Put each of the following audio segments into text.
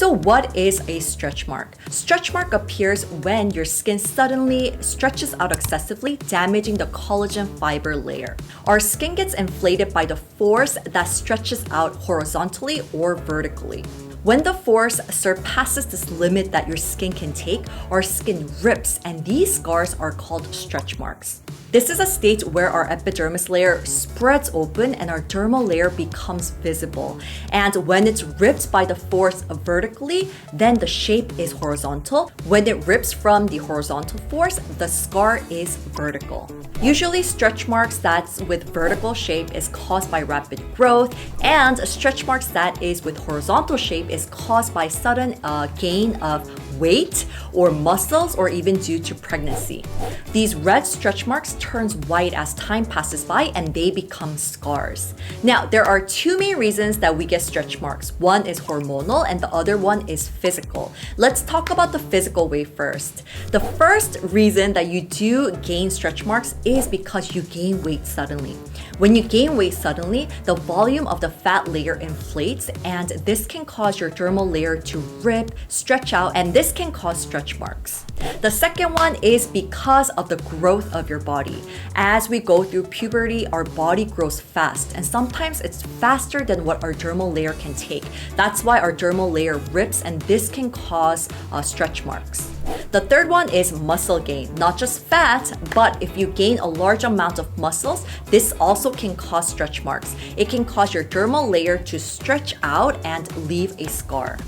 So what is a stretch mark? Stretch mark appears when your skin suddenly stretches out excessively, damaging the collagen fiber layer. Our skin gets inflated by the force that stretches out horizontally or vertically. When the force surpasses this limit that your skin can take, our skin rips, and these scars are called stretch marks. This is a state where our epidermis layer spreads open and our dermal layer becomes visible. And when it's ripped by the force vertically, then the shape is horizontal. When it rips from the horizontal force, the scar is vertical. Usually stretch marks that's with vertical shape is caused by rapid growth, and stretch marks that is with horizontal shape is caused by sudden gain of weight or muscles, or even due to pregnancy. These red stretch marks turns white as time passes by and they become scars. Now, there are two main reasons that we get stretch marks. One is hormonal and the other one is physical. Let's talk about the physical way first. The first reason that you do gain stretch marks is because you gain weight suddenly. When you gain weight suddenly, the volume of the fat layer inflates, and this can cause your dermal layer to rip, stretch out, and this can cause stretch marks. The second one is because of the growth of your body. As we go through puberty, our body grows fast, and sometimes it's faster than what our dermal layer can take. That's why our dermal layer rips, and this can cause stretch marks. The third one is muscle gain, not just fat, but if you gain a large amount of muscles, this also can cause stretch marks. It can cause your dermal layer to stretch out and leave a scar.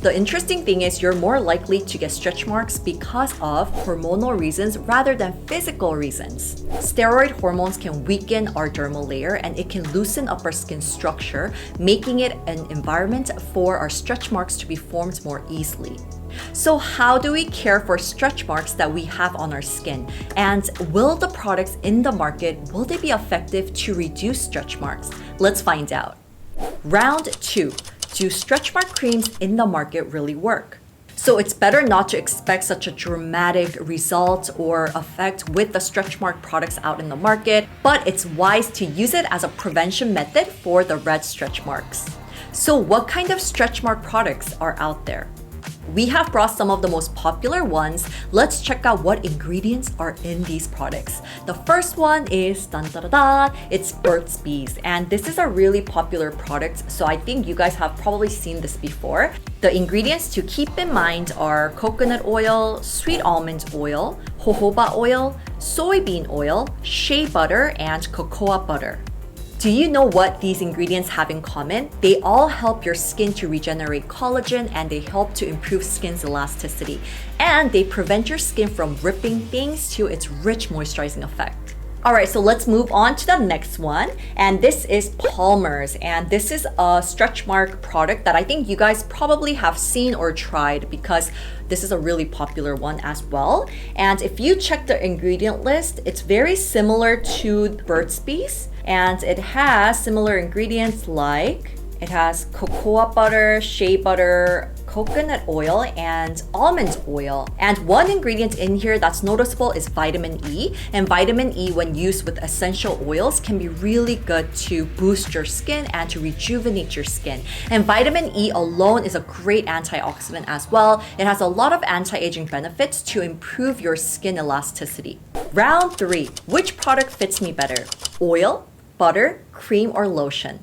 The interesting thing is you're more likely to get stretch marks because of hormonal reasons rather than physical reasons. Steroid hormones can weaken our dermal layer and it can loosen up our skin structure, making it an environment for our stretch marks to be formed more easily. So how do we care for stretch marks that we have on our skin? And will the products in the market, will they be effective to reduce stretch marks? Let's find out. Round 2. Do stretch mark creams in the market really work? So it's better not to expect such a dramatic result or effect with the stretch mark products out in the market, but it's wise to use it as a prevention method for the red stretch marks. So what kind of stretch mark products are out there? We have brought some of the most popular ones. Let's check out what ingredients are in these products. The first one is, it's Burt's Bees. And this is a really popular product, so I think you guys have probably seen this before. The ingredients to keep in mind are coconut oil, sweet almond oil, jojoba oil, soybean oil, shea butter, and cocoa butter. Do you know what these ingredients have in common? They all help your skin to regenerate collagen, and they help to improve skin's elasticity. And they prevent your skin from ripping thanks to its rich moisturizing effect. Alright, so let's move on to the next one. And this is Palmer's. And this is a stretch mark product that I think you guys probably have seen or tried because this is a really popular one as well. And if you check the ingredient list, it's very similar to Burt's Bees. And it has similar ingredients like it has cocoa butter, shea butter, coconut oil, and almond oil. And one ingredient in here that's noticeable is vitamin E. And vitamin E, when used with essential oils, can be really good to boost your skin and to rejuvenate your skin. And vitamin E alone is a great antioxidant as well. It has a lot of anti-aging benefits to improve your skin elasticity. Round 3. Which product fits me better? Oil, butter, cream, or lotion?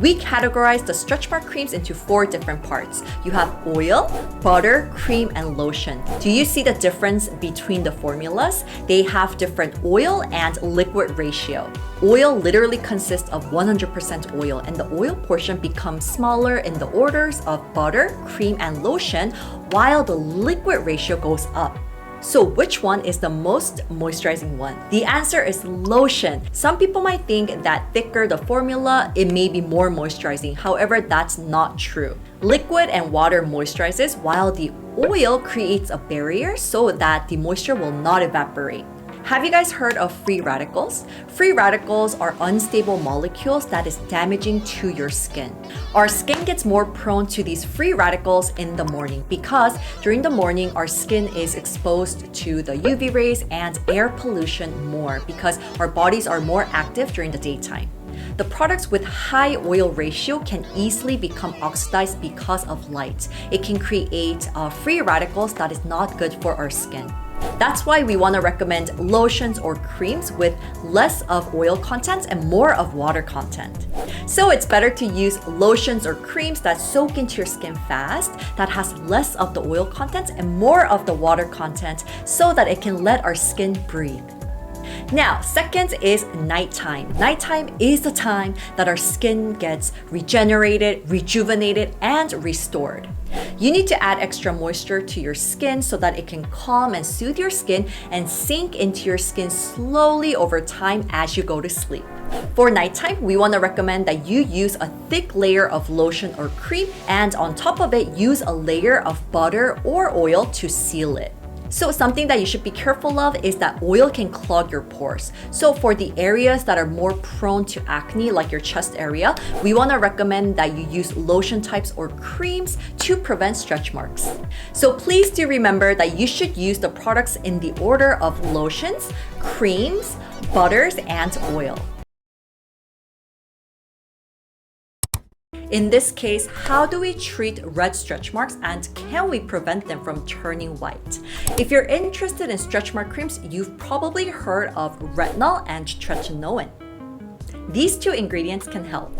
We categorize the stretch mark creams into 4 different parts. You have oil, butter, cream, and lotion. Do you see the difference between the formulas? They have different oil and liquid ratio. Oil literally consists of 100% oil, and the oil portion becomes smaller in the orders of butter, cream, and lotion, while the liquid ratio goes up. So which one is the most moisturizing one? The answer is lotion. Some people might think that thicker the formula, it may be more moisturizing. However, that's not true. Liquid and water moisturizes, while the oil creates a barrier so that the moisture will not evaporate. Have you guys heard of free radicals? Free radicals are unstable molecules that is damaging to your skin. Our skin gets more prone to these free radicals in the morning because during the morning our skin is exposed to the UV rays and air pollution more because our bodies are more active during the daytime. The products with high oil ratio can easily become oxidized because of light. It can create free radicals that is not good for our skin. That's why we want to recommend lotions or creams with less of oil content and more of water content. So it's better to use lotions or creams that soak into your skin fast, that has less of the oil content and more of the water content so that it can let our skin breathe. Now, second is nighttime. Nighttime is the time that our skin gets regenerated, rejuvenated, and restored. You need to add extra moisture to your skin so that it can calm and soothe your skin and sink into your skin slowly over time as you go to sleep. For nighttime, we want to recommend that you use a thick layer of lotion or cream, and on top of it, use a layer of butter or oil to seal it. So something that you should be careful of is that oil can clog your pores. So for the areas that are more prone to acne, like your chest area, we want to recommend that you use lotion types or creams to prevent stretch marks. So please do remember that you should use the products in the order of lotions, creams, butters, and oil. In this case, how do we treat red stretch marks and can we prevent them from turning white? If you're interested in stretch mark creams, you've probably heard of retinol and tretinoin. These two ingredients can help.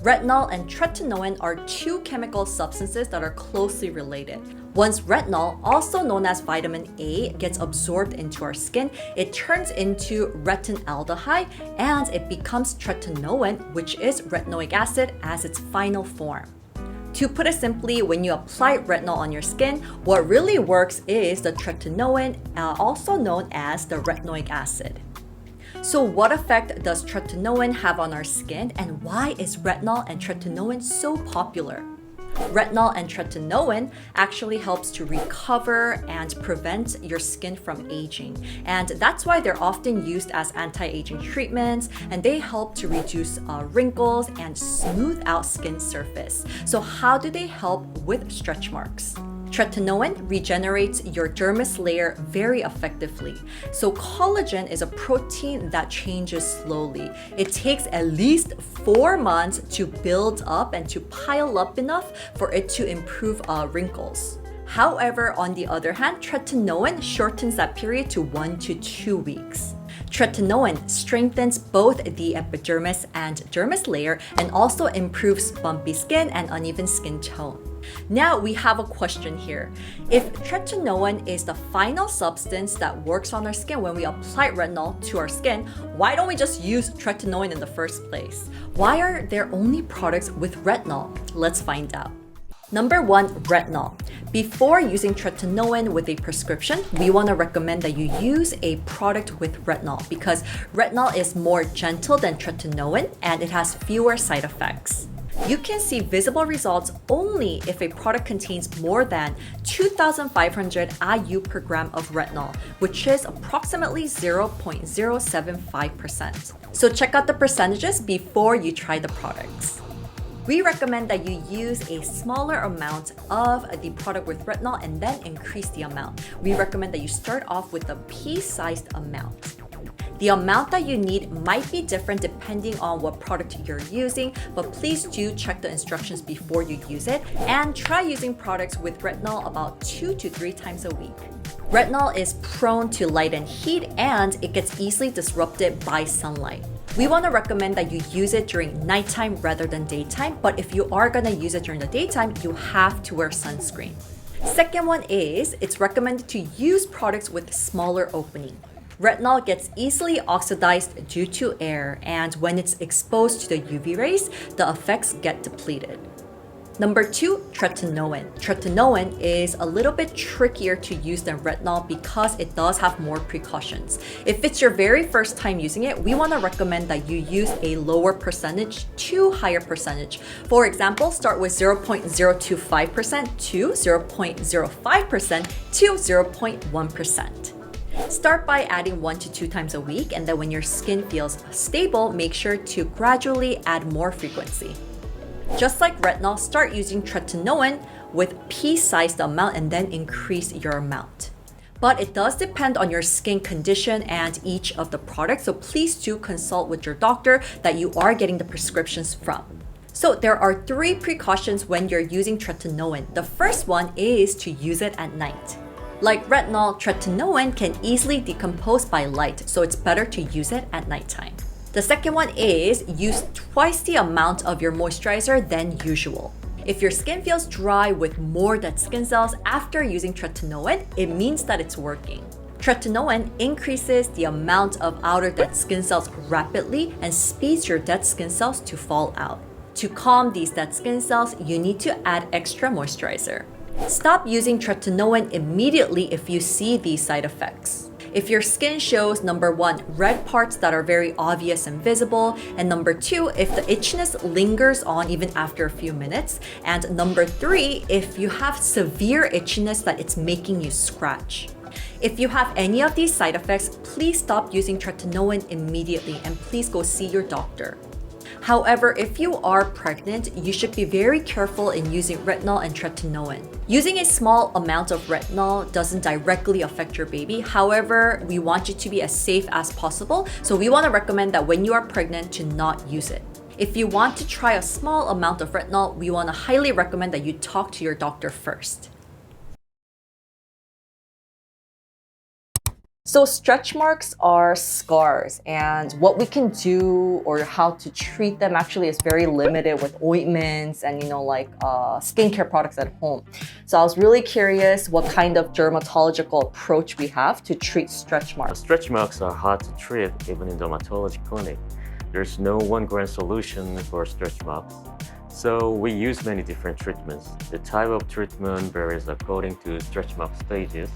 Retinol and tretinoin are two chemical substances that are closely related. Once retinol, also known as vitamin A, gets absorbed into our skin, it turns into retinaldehyde and it becomes tretinoin, which is retinoic acid, as its final form. To put it simply, when you apply retinol on your skin, what really works is the tretinoin, also known as the retinoic acid. So what effect does tretinoin have on our skin, and why is retinol and tretinoin so popular? Retinol and tretinoin actually helps to recover and prevent your skin from aging. And that's why they're often used as anti-aging treatments, and they help to reduce wrinkles and smooth out skin surface. So how do they help with stretch marks? Tretinoin regenerates your dermis layer very effectively. So collagen is a protein that changes slowly. It takes at least 4 months to build up and to pile up enough for it to improve wrinkles. However, on the other hand, tretinoin shortens that period to 1 to 2 weeks. Tretinoin strengthens both the epidermis and dermis layer and also improves bumpy skin and uneven skin tone. Now we have a question here. If tretinoin is the final substance that works on our skin when we apply retinol to our skin, why don't we just use tretinoin in the first place? Why are there only products with retinol? Let's find out. Number 1, retinol. Before using tretinoin with a prescription, we want to recommend that you use a product with retinol because retinol is more gentle than tretinoin and it has fewer side effects. You can see visible results only if a product contains more than 2,500 IU per gram of retinol, which is approximately 0.075%. So check out the percentages before you try the products. We recommend that you use a smaller amount of the product with retinol and then increase the amount. We recommend that you start off with a pea-sized amount. The amount that you need might be different depending on what product you're using, but please do check the instructions before you use it and try using products with retinol about 2 to 3 times a week. Retinol is prone to light and heat and it gets easily disrupted by sunlight. We want to recommend that you use it during nighttime rather than daytime, but if you are going to use it during the daytime, you have to wear sunscreen. Second one is, it's recommended to use products with smaller opening. Retinol gets easily oxidized due to air, and when it's exposed to the UV rays, the effects get depleted. Number 2, tretinoin. Tretinoin is a little bit trickier to use than retinol because it does have more precautions. If it's your very first time using it, we want to recommend that you use a lower percentage to higher percentage. For example, start with 0.025% to 0.05% to 0.1%. Start by adding 1 to 2 times a week, and then when your skin feels stable, make sure to gradually add more frequency. Just like retinol, start using tretinoin with pea-sized amount and then increase your amount. But it does depend on your skin condition and each of the products, so please do consult with your doctor that you are getting the prescriptions from. So there are 3 precautions when you're using tretinoin. The first one is to use it at night. Like retinol, tretinoin can easily decompose by light, so it's better to use it at nighttime. The second one is use twice the amount of your moisturizer than usual. If your skin feels dry with more dead skin cells after using tretinoin, it means that it's working. Tretinoin increases the amount of outer dead skin cells rapidly and speeds your dead skin cells to fall out. To calm these dead skin cells, you need to add extra moisturizer. Stop using tretinoin immediately if you see these side effects. If your skin shows, number 1, red parts that are very obvious and visible, and number 2, if the itchiness lingers on even after a few minutes, and number 3, if you have severe itchiness that it's making you scratch. If you have any of these side effects, please stop using tretinoin immediately and please go see your doctor. However, if you are pregnant, you should be very careful in using retinol and tretinoin. Using a small amount of retinol doesn't directly affect your baby. However, we want you to be as safe as possible, so we want to recommend that when you are pregnant to not use it. If you want to try a small amount of retinol, we want to highly recommend that you talk to your doctor first. So stretch marks are scars, and what we can do or how to treat them actually is very limited with ointments and skincare products at home. So I was really curious what kind of dermatological approach we have to treat stretch marks. Stretch marks are hard to treat even in dermatology clinic. There's no one grand solution for stretch marks. So we use many different treatments. The type of treatment varies according to stretch mark stages.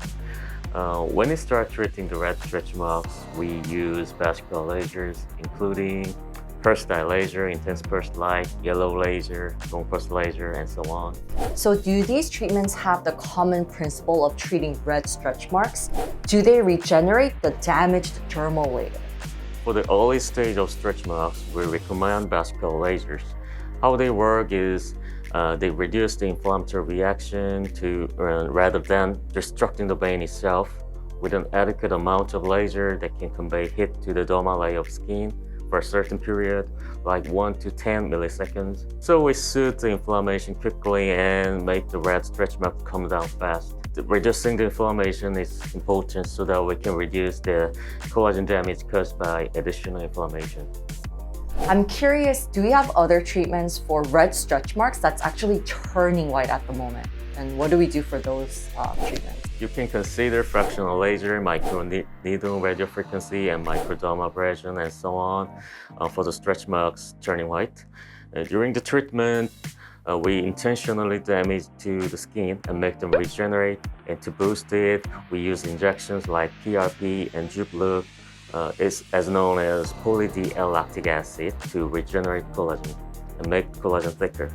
When we start treating the red stretch marks, we use vascular lasers, including pulsed dye laser, intense pulsed light, yellow laser, long pulse laser, and so on. So do these treatments have the common principle of treating red stretch marks? Do they regenerate the damaged dermal layer? For the early stage of stretch marks, we recommend vascular lasers. How they work is they reduce the inflammatory reaction rather than destructing the vein itself with an adequate amount of laser that can convey heat to the dermal layer of skin for a certain period, like 1 to 10 milliseconds. So we soothe the inflammation quickly and make the red stretch mark come down fast. Reducing the inflammation is important so that we can reduce the collagen damage caused by additional inflammation. I'm curious, do we have other treatments for red stretch marks that's actually turning white at the moment? And what do we do for those treatments? You can consider fractional laser, microneedle radiofrequency, and microdermabrasion, and so on for the stretch marks turning white. During the treatment, we intentionally damage to the skin and make them regenerate. And to boost it, we use injections like PRP and Jublook, as known as poly-D-L-lactic acid, to regenerate collagen and make collagen thicker.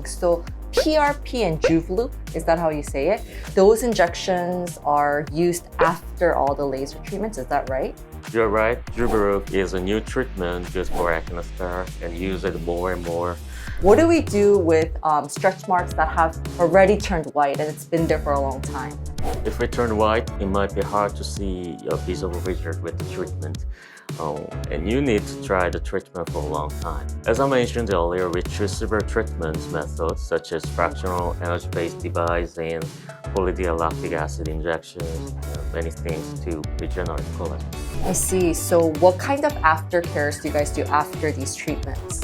So PRP and Jublook, is that how you say it? Those injections are used after all the laser treatments, is that right? You're right. Jublook is a new treatment used for acne scars and used it more and more. What do we do with stretch marks that have already turned white and it's been there for a long time? If it turned white, it might be hard to see a visible result with the treatment. And you need to try the treatment for a long time. As I mentioned earlier, we choose several treatment methods such as fractional energy-based device and poly-D-Lactic acid injections, many things to regenerate collagen. I see. So what kind of aftercares do you guys do after these treatments?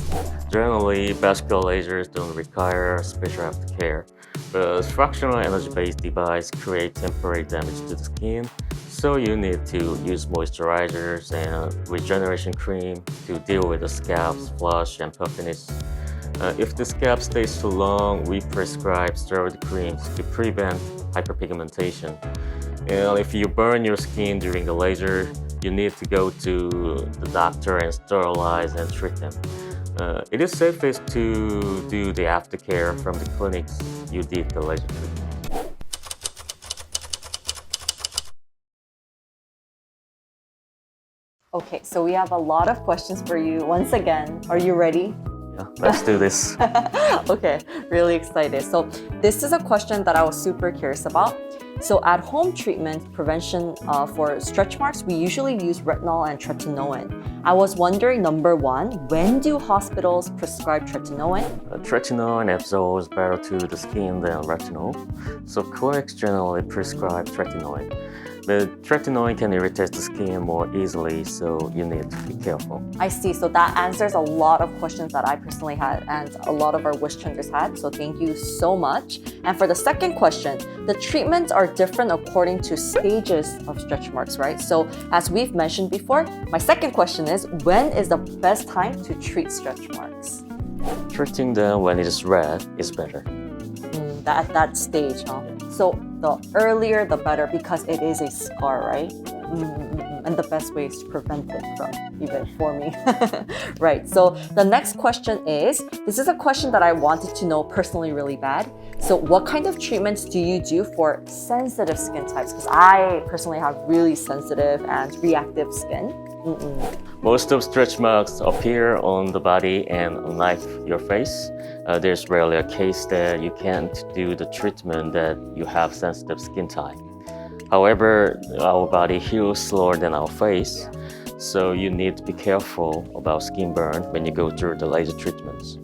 Generally, vascular lasers don't require special aftercare, but fractional energy-based device create temporary damage to the skin. So you need to use moisturizers and regeneration cream to deal with the scalp's flush and puffiness. If the scalp stays too long, we prescribe steroid creams to prevent hyperpigmentation. And if you burn your skin during the laser, you need to go to the doctor and sterilize and treat them. It is safest to do the aftercare from the clinics you did the laser treatment. Okay, so we have a lot of questions for you. Once again, are you ready? Yeah, let's do this. Okay, really excited. So this is a question that I was super curious about. So at-home treatment prevention for stretch marks, we usually use retinol and tretinoin. I was wondering, number one, when do hospitals prescribe tretinoin? Tretinoin absorbs better to the skin than retinol, so clinics generally prescribe tretinoin. But tretinoin can irritate the skin more easily, so you need to be careful. I see. So that answers a lot of questions that I personally had and a lot of our Wishtrenders had. So thank you so much. And for the second question, the treatments are different according to stages of stretch marks, right? So as we've mentioned before, my second question is, when is the best time to treat stretch marks? Treating them when it is red is better. At that stage, huh? So the earlier the better because it is a scar, right? And the best way is to prevent it from even forming. Right, so the next question is, this is a question that I wanted to know personally really bad. So what kind of treatments do you do for sensitive skin types? Because I personally have really sensitive and reactive skin. Most of stretch marks appear on the body and unlike your face, there's rarely a case that you can't do the treatment that you have sensitive skin type. However, our body heals slower than our face, so you need to be careful about skin burn when you go through the laser treatments.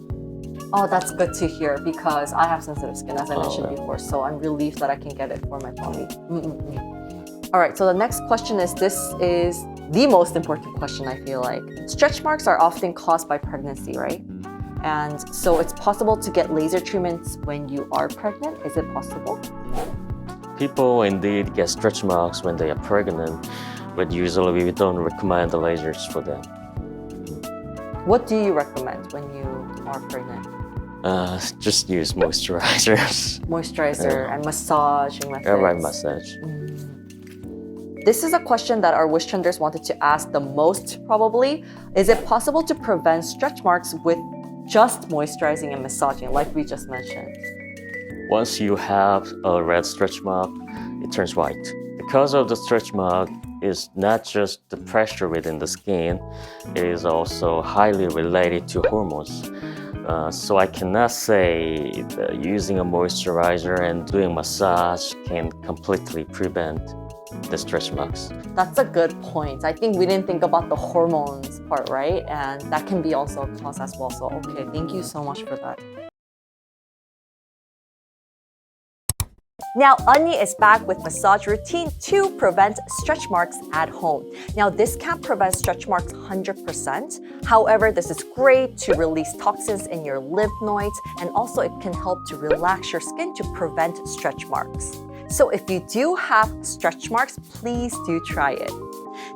Oh, that's good to hear because I have sensitive skin, as I mentioned before, so I'm relieved that I can get it for my body. All right, so the next question is, this is the most important question, I feel like. Stretch marks are often caused by pregnancy, right? And so it's possible to get laser treatments when you are pregnant. Is it possible? People indeed get stretch marks when they are pregnant, but usually we don't recommend the lasers for them. What do you recommend when you are pregnant? Just use moisturizers. Moisturizer and massaging methods. Right, massage. This is a question that our Wishtrenders wanted to ask the most, probably. Is it possible to prevent stretch marks with just moisturizing and massaging, like we just mentioned? Once you have a red stretch mark, it turns white. Because of the stretch mark, it's not just the pressure within the skin, it is also highly related to hormones. So I cannot say that using a moisturizer and doing massage can completely prevent the stretch marks. That's a good point. I think we didn't think about the hormones part, right? And that can be also a cause as well. So, okay, thank you so much for that. Now, Anya is back with massage routine to prevent stretch marks at home. Now, this can't prevent stretch marks 100%. However, this is great to release toxins in your lymph nodes, and also it can help to relax your skin to prevent stretch marks. So if you do have stretch marks, please do try it.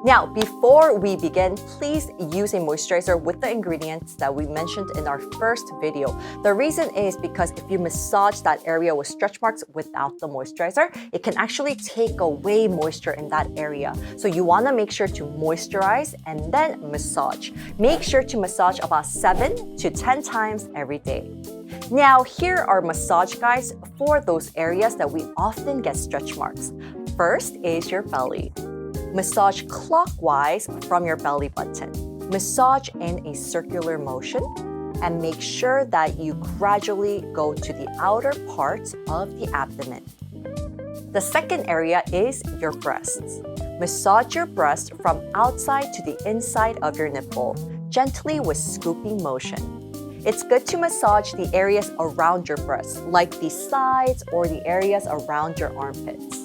Now, before we begin, please use a moisturizer with the ingredients that we mentioned in our first video. The reason is because if you massage that area with stretch marks without the moisturizer, it can actually take away moisture in that area. So you want to make sure to moisturize and then massage. Make sure to massage about 7 to 10 times every day. Now, here are massage guides for those areas that we often get stretch marks. First is your belly. Massage clockwise from your belly button. Massage in a circular motion and make sure that you gradually go to the outer parts of the abdomen. The second area is your breasts. Massage your breast from outside to the inside of your nipple, gently with scooping motion. It's good to massage the areas around your breasts, like the sides or the areas around your armpits.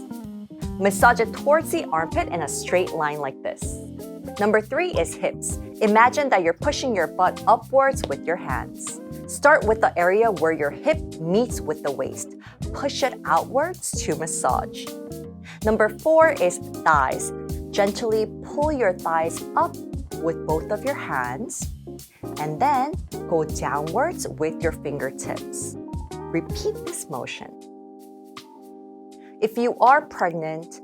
Massage it towards the armpit in a straight line like this. Number 3 is hips. Imagine that you're pushing your butt upwards with your hands. Start with the area where your hip meets with the waist. Push it outwards to massage. Number 4 is thighs. Gently pull your thighs up with both of your hands, and then go downwards with your fingertips. Repeat this motion. If you are pregnant,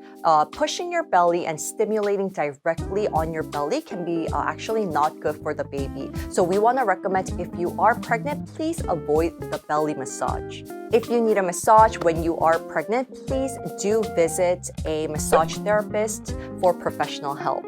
pushing your belly and stimulating directly on your belly can be actually not good for the baby. So we want to recommend, if you are pregnant, please avoid the belly massage. If you need a massage when you are pregnant, please do visit a massage therapist for professional help.